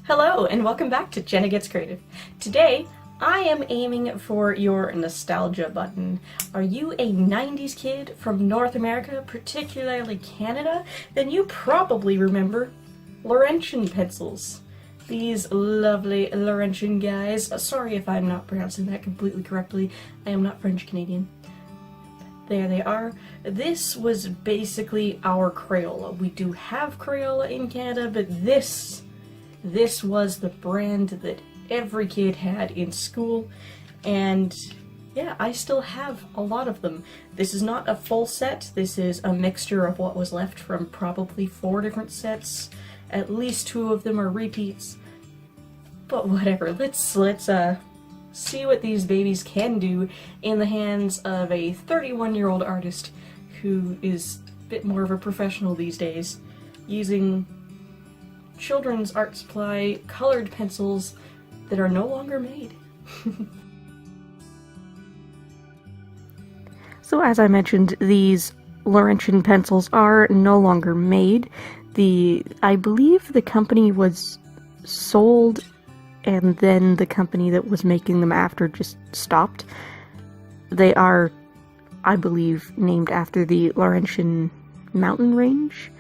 Hello and welcome back to Jenna Gets Creative. Today, I am aiming for your nostalgia button. Are you a 90s kid from North America, particularly Canada? Then you probably remember Laurentian pencils. These lovely Laurentian guys. Sorry if I'm not pronouncing that completely correctly. I am not French Canadian. There they are. This was basically our Crayola. We do have Crayola in Canada, but this was the brand that every kid had in school, and yeah, I still have a lot of them. This is not a full set, this is a mixture of what was left from probably 4 different sets. At least 2 of them are repeats. But whatever, let's see what these babies can do in the hands of a 31-year-old artist who is a bit more of a professional these days, using children's art supply colored pencils that are no longer made. So as I mentioned, these Laurentian pencils are no longer made. I believe the company was sold and then the company that was making them after just stopped. They are, I believe, named after the Laurentian mountain range.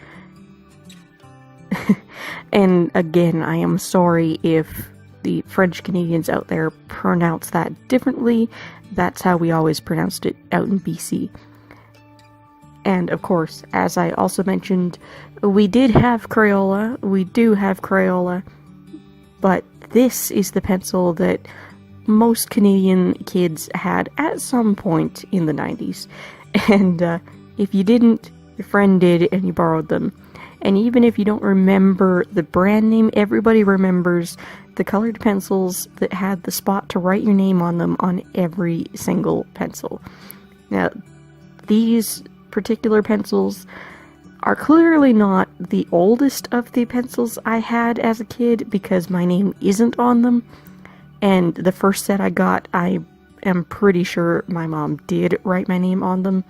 And again, I am sorry if the French Canadians out there pronounce that differently. That's how we always pronounced it out in BC. And of course, as I also mentioned, we did have Crayola, we do have Crayola, but this is the pencil that most Canadian kids had at some point in the 90s. And if you didn't, your friend did and you borrowed them. And even if you don't remember the brand name, everybody remembers the colored pencils that had the spot to write your name on them on every single pencil. Now, these particular pencils are clearly not the oldest of the pencils I had as a kid because my name isn't on them. And the first set I got, I am pretty sure my mom did write my name on them.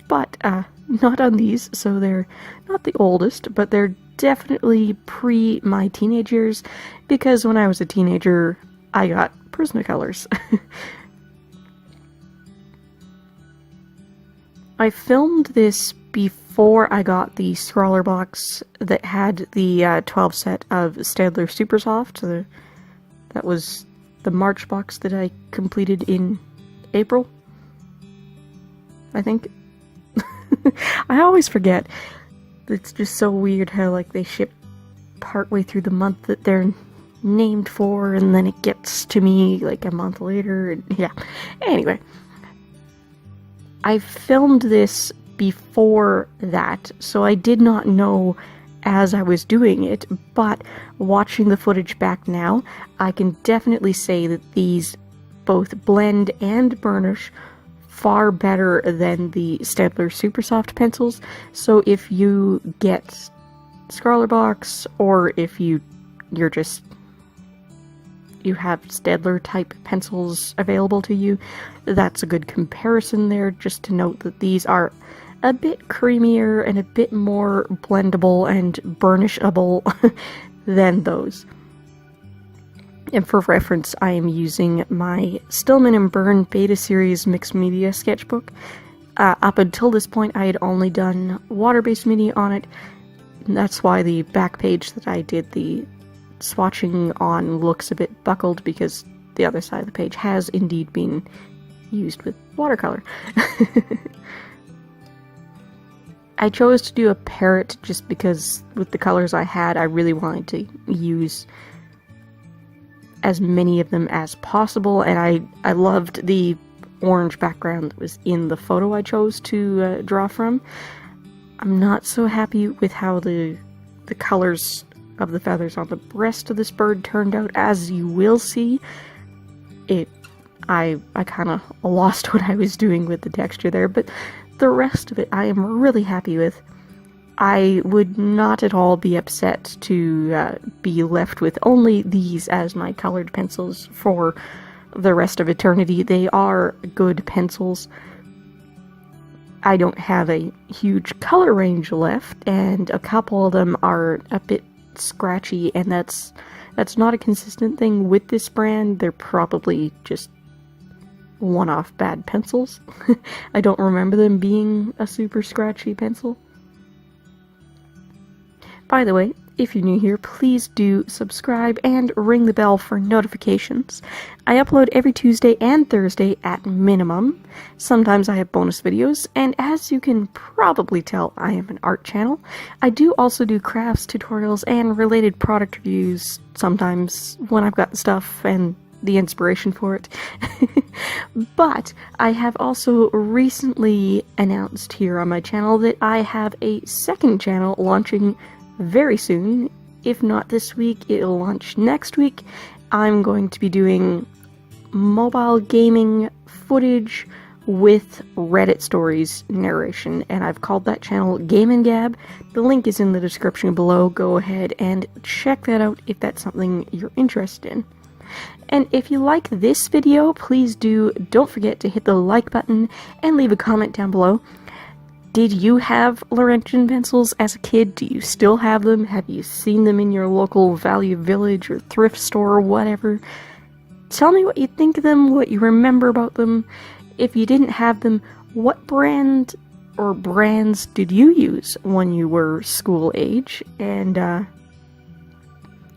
But, not on these, so they're not the oldest, but they're definitely pre my teenage years, because when I was a teenager, I got Prismacolors. I filmed this before I got the Scholar box that had the 12 set of Staedtler Super Soft. That was the March box that I completed in April, I think. I always forget. It's just so weird how like they ship partway through the month that they're named for, and then it gets to me like a month later, and yeah. Anyway, I filmed this before that, so I did not know as I was doing it, but watching the footage back now, I can definitely say that these both blend and burnish far better than the Staedtler Super Soft pencils. So if you get Scholar box, or if you have Staedtler type pencils available to you, that's a good comparison there, just to note that these are a bit creamier and a bit more blendable and burnishable than those. And for reference, I am using my Stillman Birn Beta Series mixed media sketchbook. Up until this point, I had only done water-based media on it. And that's why the back page that I did the swatching on looks a bit buckled, because the other side of the page has indeed been used with watercolor. I chose to do a parrot just because with the colors I had, I really wanted to use as many of them as possible, and I loved the orange background that was in the photo I chose to draw from. I'm not so happy with how the colors of the feathers on the breast of this bird turned out, as you will see. I kind of lost what I was doing with the texture there, but the rest of it I am really happy with. I would not at all be upset to be left with only these as my colored pencils for the rest of eternity. They are good pencils. I don't have a huge color range left, and a couple of them are a bit scratchy, and that's not a consistent thing with this brand. They're probably just one-off bad pencils. I don't remember them being a super scratchy pencil. By the way, if you're new here, please do subscribe and ring the bell for notifications. I upload every Tuesday and Thursday at minimum. Sometimes I have bonus videos, and as you can probably tell, I am an art channel. I do also do crafts, tutorials, and related product reviews sometimes when I've got the stuff and the inspiration for it. But I have also recently announced here on my channel that I have a second channel launching very soon. If not this week, it'll launch next week. I'm going to be doing mobile gaming footage with Reddit stories narration, and I've called that channel Game and Gab. The link is in the description below. Go ahead and check that out if that's something you're interested in. And if you like this video, please don't forget to hit the like button and leave a comment down below. Did you have Laurentian pencils as a kid? Do you still have them? Have you seen them in your local Value Village or thrift store or whatever? Tell me what you think of them, what you remember about them. If you didn't have them, what brand or brands did you use when you were school age? And are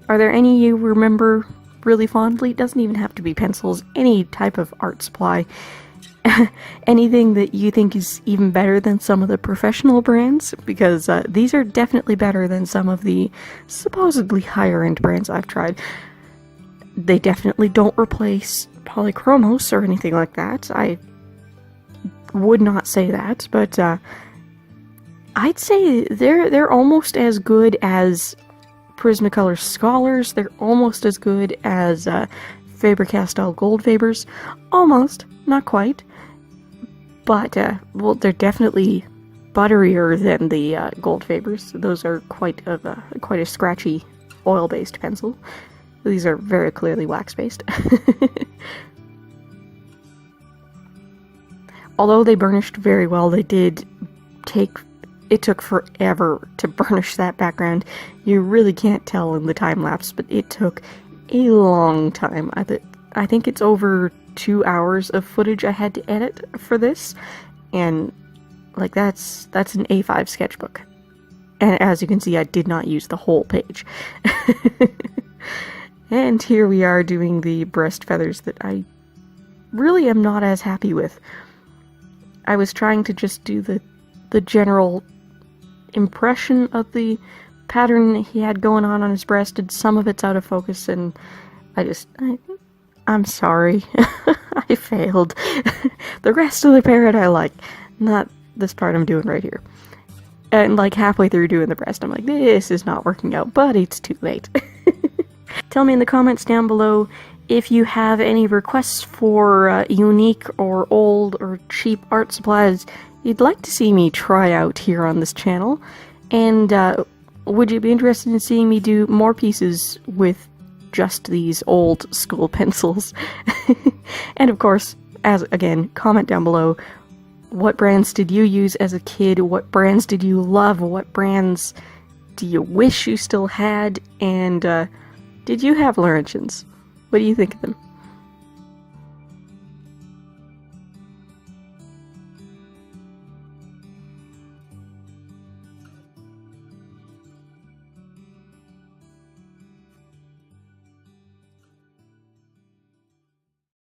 there any you remember really fondly? It doesn't even have to be pencils, any type of art supply. Anything that you think is even better than some of the professional brands, because these are definitely better than some of the supposedly higher-end brands I've tried. They definitely don't replace Polychromos or anything like that. I would not say that, but I'd say they're almost as good as PrismaColor Scholars. They're almost as good as Faber-Castell Goldfabers. Almost, not quite. But, well, they're definitely butterier than the Goldfabers. Those are quite a scratchy oil-based pencil. These are very clearly wax-based. Although they burnished very well, it took forever to burnish that background. You really can't tell in the time-lapse, but it took a long time. I think it's over 2 hours of footage I had to edit for this, and like that's an A5 sketchbook. And as you can see, I did not use the whole page. And here we are doing the breast feathers that I really am not as happy with. I was trying to just do the general impression of the pattern he had going on his breast, and some of it's out of focus, and I'm sorry. I failed. The rest of the parrot I like. Not this part I'm doing right here. And like halfway through doing the breast, I'm like, this is not working out, but it's too late. Tell me in the comments down below if you have any requests for unique or old or cheap art supplies you'd like to see me try out here on this channel. And would you be interested in seeing me do more pieces with just these old school pencils? And of course, again, comment down below, what brands did you use as a kid? What brands did you love? What brands do you wish you still had? And did you have Laurentians? What do you think of them?